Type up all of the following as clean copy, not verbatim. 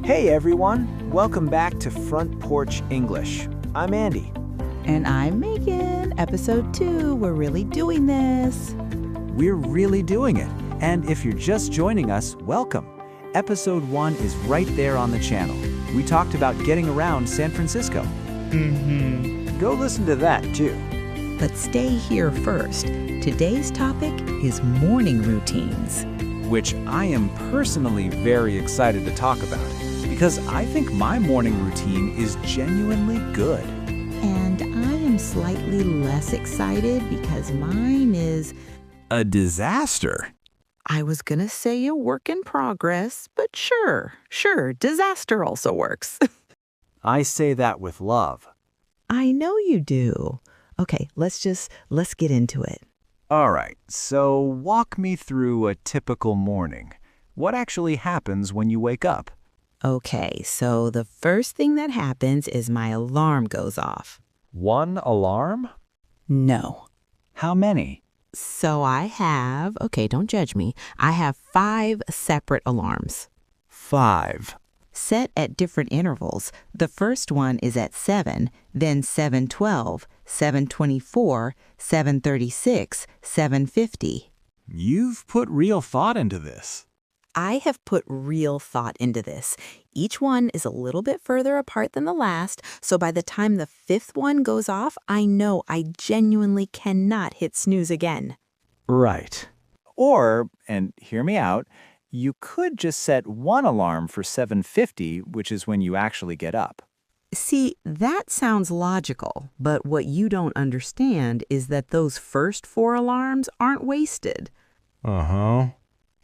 Hey everyone, welcome back to Front Porch English. I'm Andy. And I'm Meghan. Episode 2, we're really doing this. We're really doing it. And if you're just joining us, welcome. Episode 1 is right there on the channel. We talked about getting around San Francisco. Go listen to that too. But stay here first. Today's topic is morning routines. Which I am personally very excited to talk about, because I think my morning routine is genuinely good. And I am slightly less excited because mine is a disaster. I was gonna say a work in progress, but sure, disaster also works. I say that with love. I know you do. Okay, let's get into it. All right, so walk me through a typical morning. What actually happens when you wake up? Okay, so the first thing that happens is my alarm goes off. One alarm? No. How many? So okay, don't judge me. I have 5 separate alarms. 5. Set at different intervals. The first one is at 7, then 7:12, 7:24, 7:36, 7:50. You've put real thought into this. I have put real thought into this. Each one is a little bit further apart than the last, so by the time the 5th one goes off, I know I genuinely cannot hit snooze again. Right. Or, and hear me out, you could just set one alarm for 7:50, which is when you actually get up. See, that sounds logical, but what you don't understand is that those first 4 alarms aren't wasted.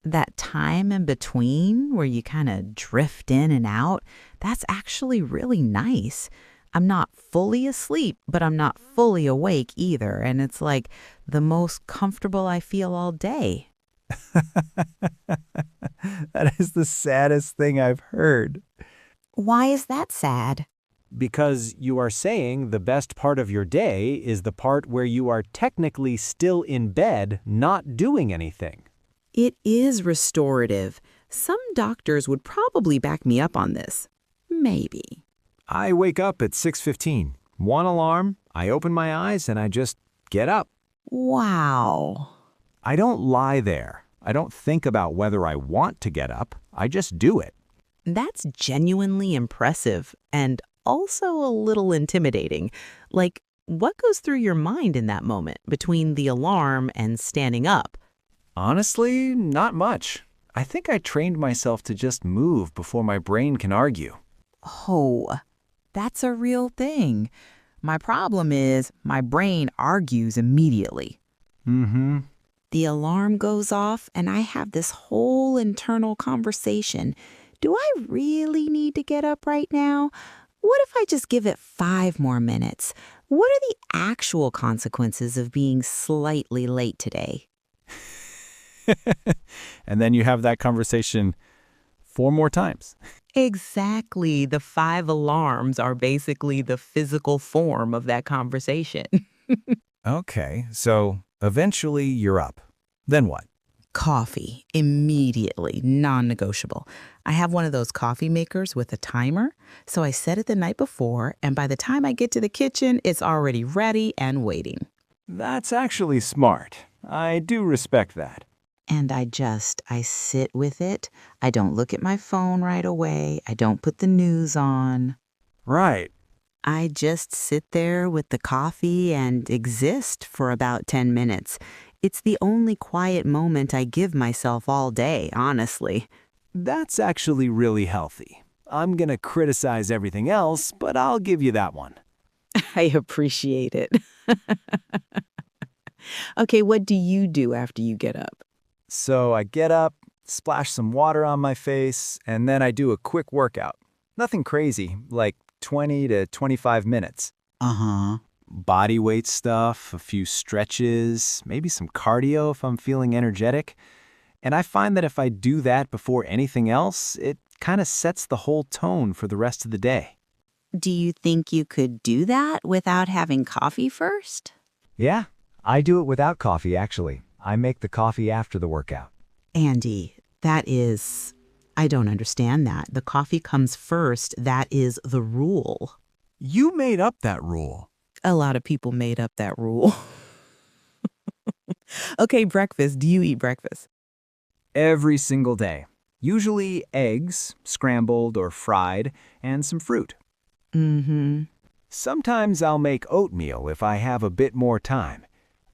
That time in between where you kind of drift in and out, that's actually really nice. I'm not fully asleep, but I'm not fully awake either, and it's like the most comfortable I feel all day. That is the saddest thing I've heard. Why is that sad? Because you are saying the best part of your day is the part where you are technically still in bed, not doing anything. It is restorative. Some doctors would probably back me up on this. Maybe. I wake up at 6:15. One alarm, I open my eyes, and I just get up. Wow. I don't lie there. I don't think about whether I want to get up. I just do it. That's genuinely impressive and also a little intimidating. Like, what goes through your mind in that moment between the alarm and standing up? Honestly, not much. I think I trained myself to just move before my brain can argue. Oh, that's a real thing. My problem is my brain argues immediately. The alarm goes off and I have this whole internal conversation. Do I really need to get up right now? What if I just give it 5 more minutes? What are the actual consequences of being slightly late today? And then you have that conversation 4 more times. Exactly. The 5 alarms are basically the physical form of that conversation. Okay, so eventually you're up. Then what? Coffee, immediately, non-negotiable. I have one of those coffee makers with a timer, so I set it the night before, and by the time I get to the kitchen, it's already ready and waiting. That's actually smart. I do respect that. And I sit with it. I don't look at my phone right away. I don't put the news on. Right. I just sit there with the coffee and exist for about 10 minutes. It's the only quiet moment I give myself all day, honestly. That's actually really healthy. I'm gonna criticize everything else, but I'll give you that one. I appreciate it. Okay, what do you do after you get up? So I get up, splash some water on my face, and then I do a quick workout. Nothing crazy, like 20 to 25 minutes. Body weight stuff, a few stretches, maybe some cardio if I'm feeling energetic. And I find that if I do that before anything else, it kind of sets the whole tone for the rest of the day. Do you think you could do that without having coffee first? Yeah, I do it without coffee, actually. I make the coffee after the workout. Andy, that is I don't understand that. The coffee comes first. That is the rule. You made up that rule. A lot of people made up that rule. Okay, breakfast. Do you eat breakfast? Every single day. Usually eggs, scrambled or fried, and some fruit. Mm-hmm. Sometimes I'll make oatmeal if I have a bit more time.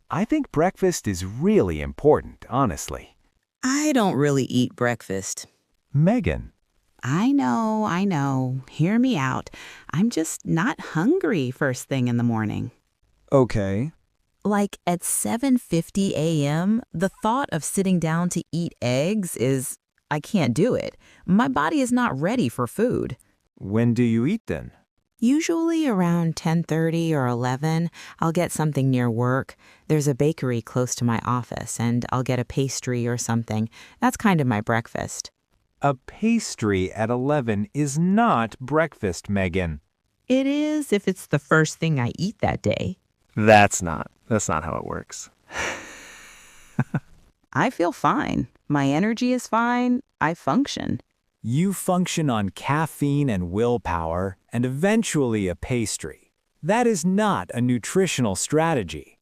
I think breakfast is really important, honestly. I don't really eat breakfast. Meghan. I know. Hear me out. I'm just not hungry first thing in the morning. Okay. Like at 7:50 a.m., the thought of sitting down to eat eggs I can't do it. My body is not ready for food. When do you eat then? Usually around 10:30 or 11, I'll get something near work. There's a bakery close to my office, and I'll get a pastry or something. That's kind of my breakfast. A pastry at 11 is not breakfast, Meghan. It is if it's the first thing I eat that day. That's not how it works. I feel fine. My energy is fine. I function. You function on caffeine and willpower, and eventually a pastry. That is not a nutritional strategy.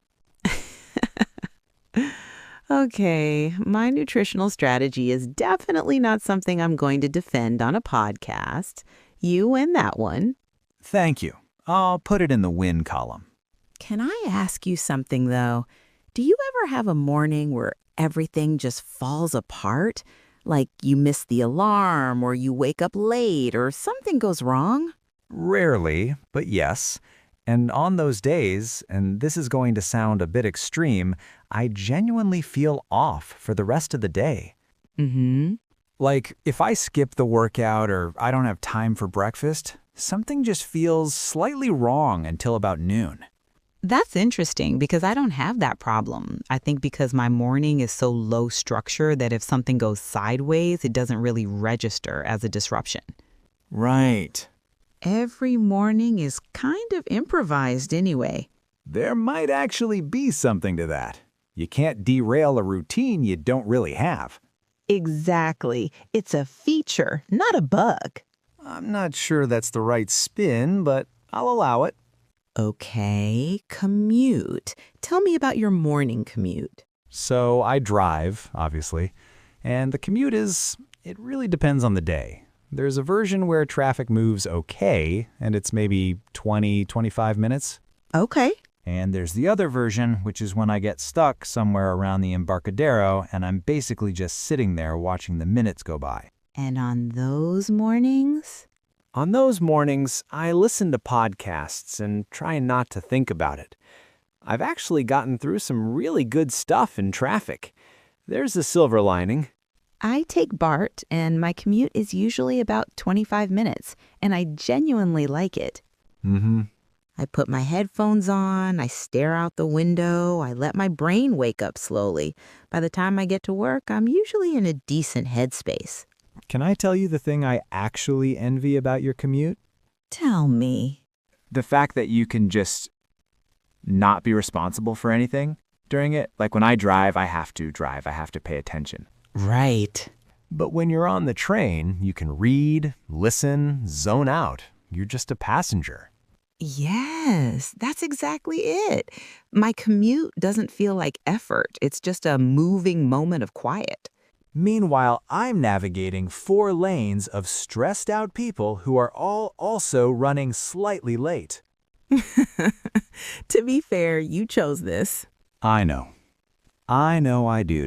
Okay, my nutritional strategy is definitely not something I'm going to defend on a podcast. You win that one. Thank you. I'll put it in the win column. Can I ask you something, though? Do you ever have a morning where everything just falls apart? Like you miss the alarm, or you wake up late, or something goes wrong? Rarely, but yes. And on those days, and this is going to sound a bit extreme, I genuinely feel off for the rest of the day. Mm-hmm. Like, if I skip the workout or I don't have time for breakfast, something just feels slightly wrong until about noon. That's interesting because I don't have that problem. I think because my morning is so low structure that if something goes sideways, it doesn't really register as a disruption. Right. Every morning is kind of improvised anyway. There might actually be something to that. You can't derail a routine you don't really have. Exactly. It's a feature, not a bug. I'm not sure that's the right spin, but I'll allow it. Okay, commute. Tell me about your morning commute. So I drive, obviously, and the commute it really depends on the day. There's a version where traffic moves okay, and it's maybe 20, 25 minutes. Okay. And there's the other version, which is when I get stuck somewhere around the Embarcadero, and I'm basically just sitting there watching the minutes go by. And on those mornings? On those mornings, I listen to podcasts and try not to think about it. I've actually gotten through some really good stuff in traffic. There's a silver lining. I take BART, and my commute is usually about 25 minutes, and I genuinely like it. Mm-hmm. I put my headphones on, I stare out the window, I let my brain wake up slowly. By the time I get to work, I'm usually in a decent headspace. Can I tell you the thing I actually envy about your commute? Tell me. The fact that you can just not be responsible for anything during it. Like when I drive, I have to pay attention. Right. But when you're on the train, you can read, listen, zone out. You're just a passenger. Yes, that's exactly it. My commute doesn't feel like effort. It's just a moving moment of quiet. Meanwhile, I'm navigating 4 lanes of stressed out people who are all also running slightly late. To be fair, you chose this. I know I do.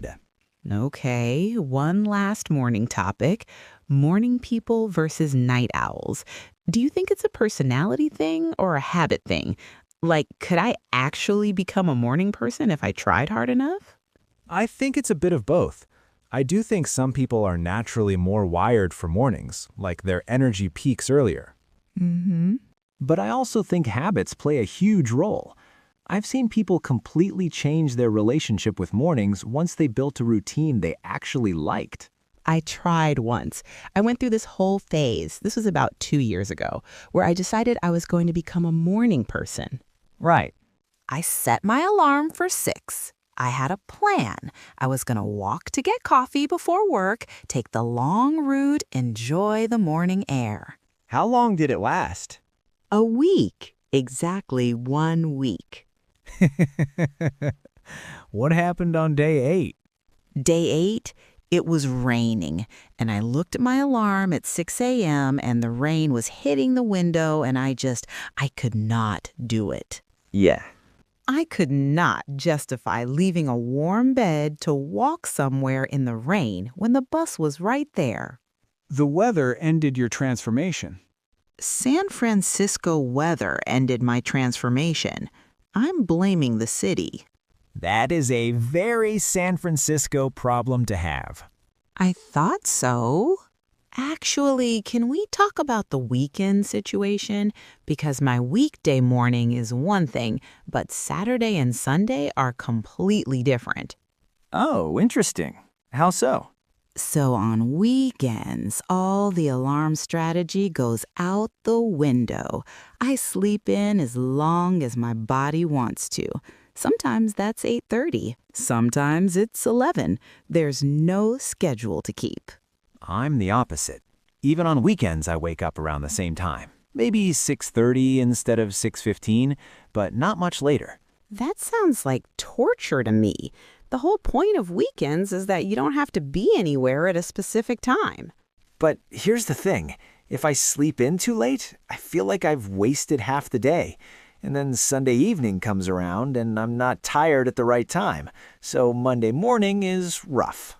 Okay, one last morning topic. Morning people versus night owls. Do you think it's a personality thing or a habit thing? Like, could I actually become a morning person if I tried hard enough? I think it's a bit of both. I do think some people are naturally more wired for mornings, like their energy peaks earlier. Mm-hmm. But I also think habits play a huge role. I've seen people completely change their relationship with mornings once they built a routine they actually liked. I tried once. I went through this whole phase. This was about 2 years ago, where I decided I was going to become a morning person. Right. I set my alarm for 6. I had a plan. I was going to walk to get coffee before work, take the long route, enjoy the morning air. How long did it last? A week. Exactly 1 week. What happened on day 8? Day 8, it was raining, and I looked at my alarm at 6 a.m., and the rain was hitting the window, and I could not do it. Yeah. I could not justify leaving a warm bed to walk somewhere in the rain when the bus was right there. The weather ended your transformation. San Francisco weather ended my transformation. I'm blaming the city. That is a very San Francisco problem to have. I thought so. Actually, can we talk about the weekend situation? Because my weekday morning is one thing, but Saturday and Sunday are completely different. Oh, interesting. How so? So on weekends, all the alarm strategy goes out the window. I sleep in as long as my body wants to. Sometimes that's 8:30. Sometimes it's 11. There's no schedule to keep. I'm the opposite. Even on weekends, I wake up around the same time. Maybe 6:30 instead of 6:15, but not much later. That sounds like torture to me. The whole point of weekends is that you don't have to be anywhere at a specific time. But here's the thing. If I sleep in too late, I feel like I've wasted half the day. And then Sunday evening comes around and I'm not tired at the right time. So Monday morning is rough.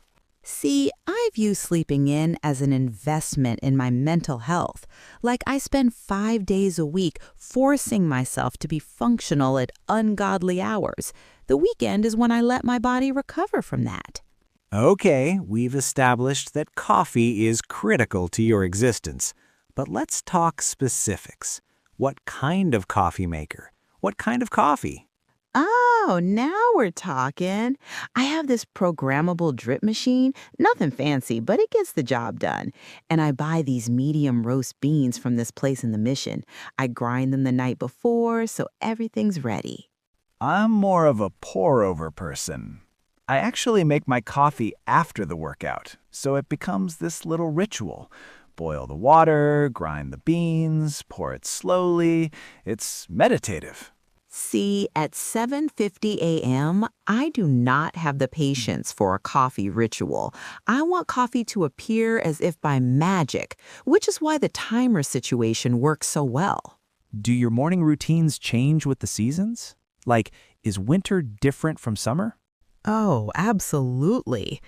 See, I view sleeping in as an investment in my mental health. Like I spend 5 days a week forcing myself to be functional at ungodly hours. The weekend is when I let my body recover from that. Okay, we've established that coffee is critical to your existence. But let's talk specifics. What kind of coffee maker? What kind of coffee? Oh, now we're talking. I have this programmable drip machine, nothing fancy, but it gets the job done. And I buy these medium roast beans from this place in the Mission. I grind them the night before, so everything's ready. I'm more of a pour-over person. I actually make my coffee after the workout, so it becomes this little ritual. Boil the water, grind the beans, pour it slowly. It's meditative. See, at 7:50 a.m., I do not have the patience for a coffee ritual. I want coffee to appear as if by magic, which is why the timer situation works so well. Do your morning routines change with the seasons? Like, is winter different from summer? Oh, absolutely.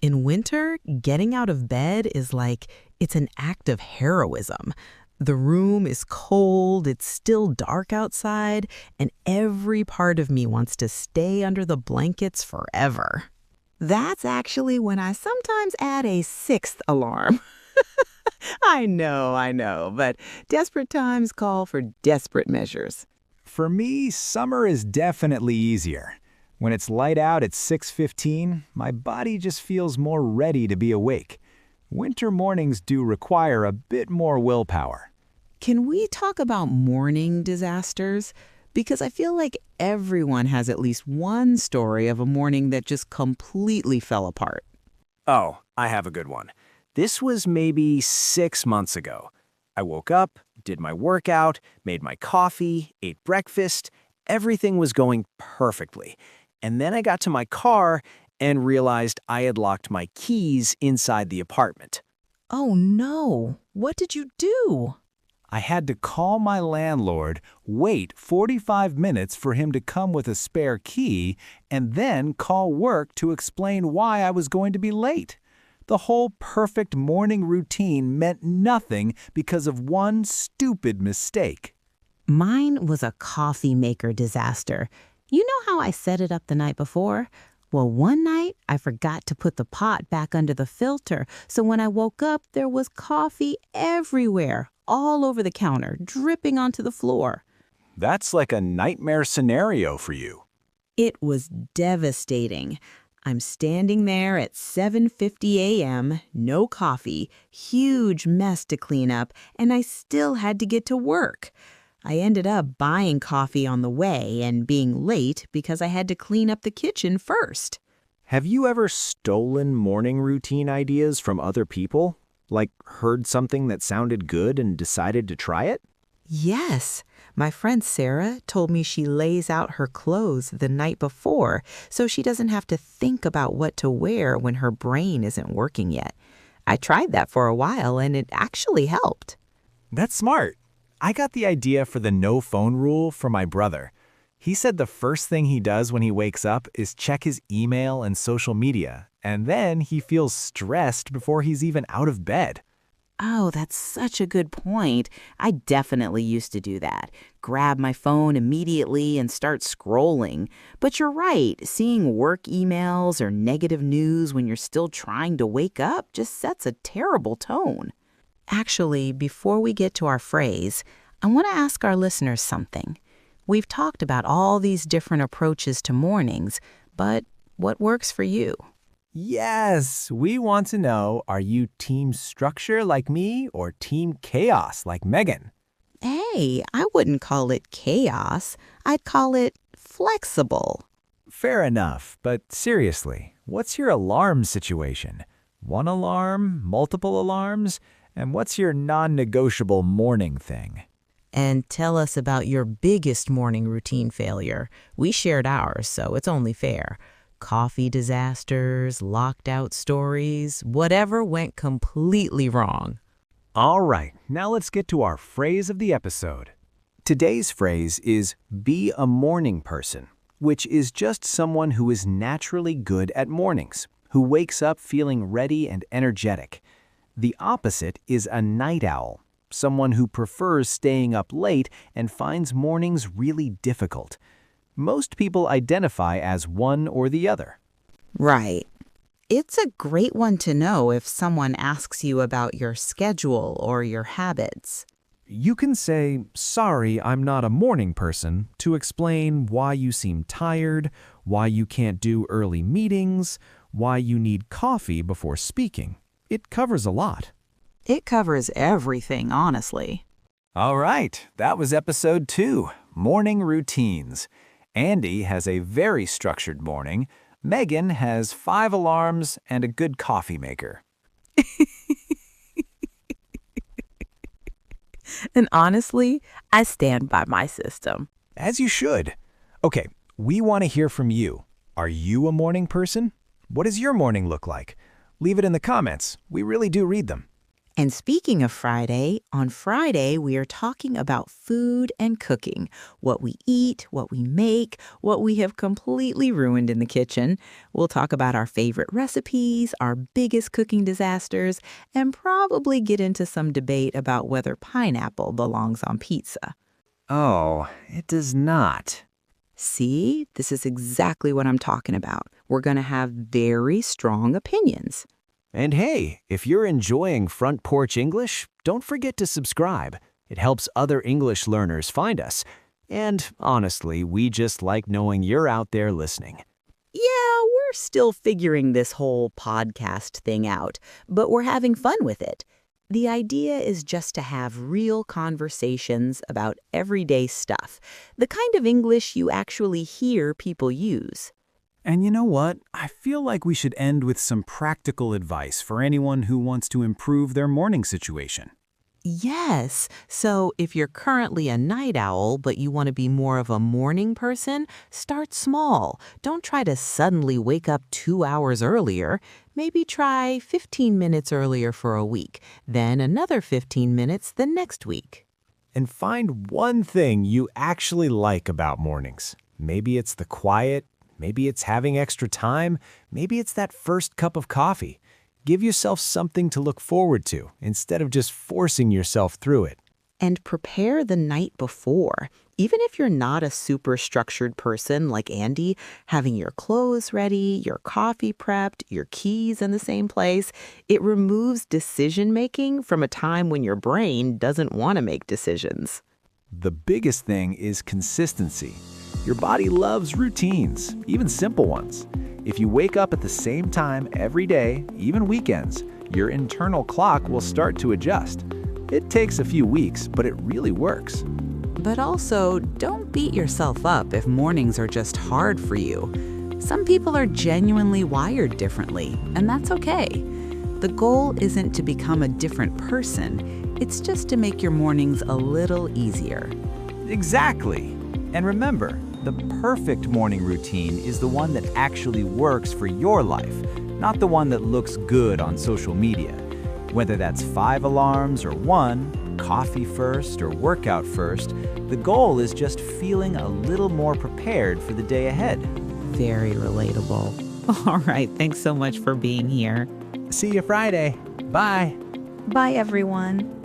In winter, getting out of bed is like it's an act of heroism. The room is cold, it's still dark outside, and every part of me wants to stay under the blankets forever. That's actually when I sometimes add a 6th alarm. I know, but desperate times call for desperate measures. For me, summer is definitely easier. When it's light out at 6:15, my body just feels more ready to be awake. Winter mornings do require a bit more willpower. Can we talk about morning disasters? Because I feel like everyone has at least one story of a morning that just completely fell apart. Oh, I have a good one. This was maybe 6 months ago. I woke up, did my workout, made my coffee, ate breakfast. Everything was going perfectly. And then I got to my car and realized I had locked my keys inside the apartment. Oh no, what did you do? I had to call my landlord, wait 45 minutes for him to come with a spare key, and then call work to explain why I was going to be late. The whole perfect morning routine meant nothing because of one stupid mistake. Mine was a coffee maker disaster. You know how I set it up the night before? Well, one night I forgot to put the pot back under the filter, so when I woke up, there was coffee everywhere, all over the counter, dripping onto the floor. That's like a nightmare scenario for you. It was devastating. I'm standing there at 7:50 a.m., no coffee, huge mess to clean up, and I still had to get to work. I ended up buying coffee on the way and being late because I had to clean up the kitchen first. Have you ever stolen morning routine ideas from other people? Like heard something that sounded good and decided to try it? Yes, my friend Sarah told me she lays out her clothes the night before so she doesn't have to think about what to wear when her brain isn't working yet. I tried that for a while and it actually helped. That's smart. I got the idea for the no phone rule from my brother. He said the first thing he does when he wakes up is check his email and social media, and then he feels stressed before he's even out of bed. Oh, that's such a good point. I definitely used to do that. Grab my phone immediately and start scrolling. But you're right, seeing work emails or negative news when you're still trying to wake up just sets a terrible tone. Actually, before we get to our phrase, I want to ask our listeners something. We've talked about all these different approaches to mornings, but what works for you? Yes, we want to know, are you team structure like me or team chaos like Meghan? Hey, I wouldn't call it chaos. I'd call it flexible. Fair enough, but seriously, what's your alarm situation? One alarm, multiple alarms, and what's your non-negotiable morning thing? And tell us about your biggest morning routine failure. We shared ours, so it's only fair. Coffee disasters, locked out stories, whatever went completely wrong. All right, now let's get to our phrase of the episode. Today's phrase is be a morning person, which is just someone who is naturally good at mornings, who wakes up feeling ready and energetic. The opposite is a night owl, someone who prefers staying up late and finds mornings really difficult. Most people identify as one or the other. Right. It's a great one to know if someone asks you about your schedule or your habits. You can say, "Sorry, I'm not a morning person," to explain why you seem tired, why you can't do early meetings, why you need coffee before speaking. It covers a lot. It covers everything, honestly. All right, that was episode 2, Morning Routines. Andy has a very structured morning. Meghan has 5 alarms and a good coffee maker. And honestly, I stand by my system. As you should. Okay, we want to hear from you. Are you a morning person? What does your morning look like? Leave it in the comments. We really do read them. And speaking of Friday, on Friday, we are talking about food and cooking, what we eat, what we make, what we have completely ruined in the kitchen. We'll talk about our favorite recipes, our biggest cooking disasters, and probably get into some debate about whether pineapple belongs on pizza. Oh, it does not. See, this is exactly what I'm talking about. We're going to have very strong opinions. And hey, if you're enjoying Front Porch English, don't forget to subscribe. It helps other English learners find us. And honestly, we just like knowing you're out there listening. Yeah, we're still figuring this whole podcast thing out, but we're having fun with it. The idea is just to have real conversations about everyday stuff, the kind of English you actually hear people use. And you know what? I feel like we should end with some practical advice for anyone who wants to improve their morning situation. Yes. So if you're currently a night owl, but you want to be more of a morning person, start small. Don't try to suddenly wake up 2 hours earlier. Maybe try 15 minutes earlier for a week, then another 15 minutes the next week. And find one thing you actually like about mornings. Maybe it's the quiet. Maybe it's having extra time. Maybe it's that first cup of coffee. Give yourself something to look forward to instead of just forcing yourself through it. And prepare the night before. Even if you're not a super structured person like Andy, having your clothes ready, your coffee prepped, your keys in the same place, it removes decision-making from a time when your brain doesn't want to make decisions. The biggest thing is consistency. Your body loves routines, even simple ones. If you wake up at the same time every day, even weekends, your internal clock will start to adjust. It takes a few weeks, but it really works. But also, don't beat yourself up if mornings are just hard for you. Some people are genuinely wired differently, and that's okay. The goal isn't to become a different person, it's just to make your mornings a little easier. Exactly. And remember, the perfect morning routine is the one that actually works for your life, not the one that looks good on social media. Whether that's 5 alarms or 1, coffee first or workout first, the goal is just feeling a little more prepared for the day ahead. Very relatable. All right, thanks so much for being here. See you Friday. Bye. Bye, everyone.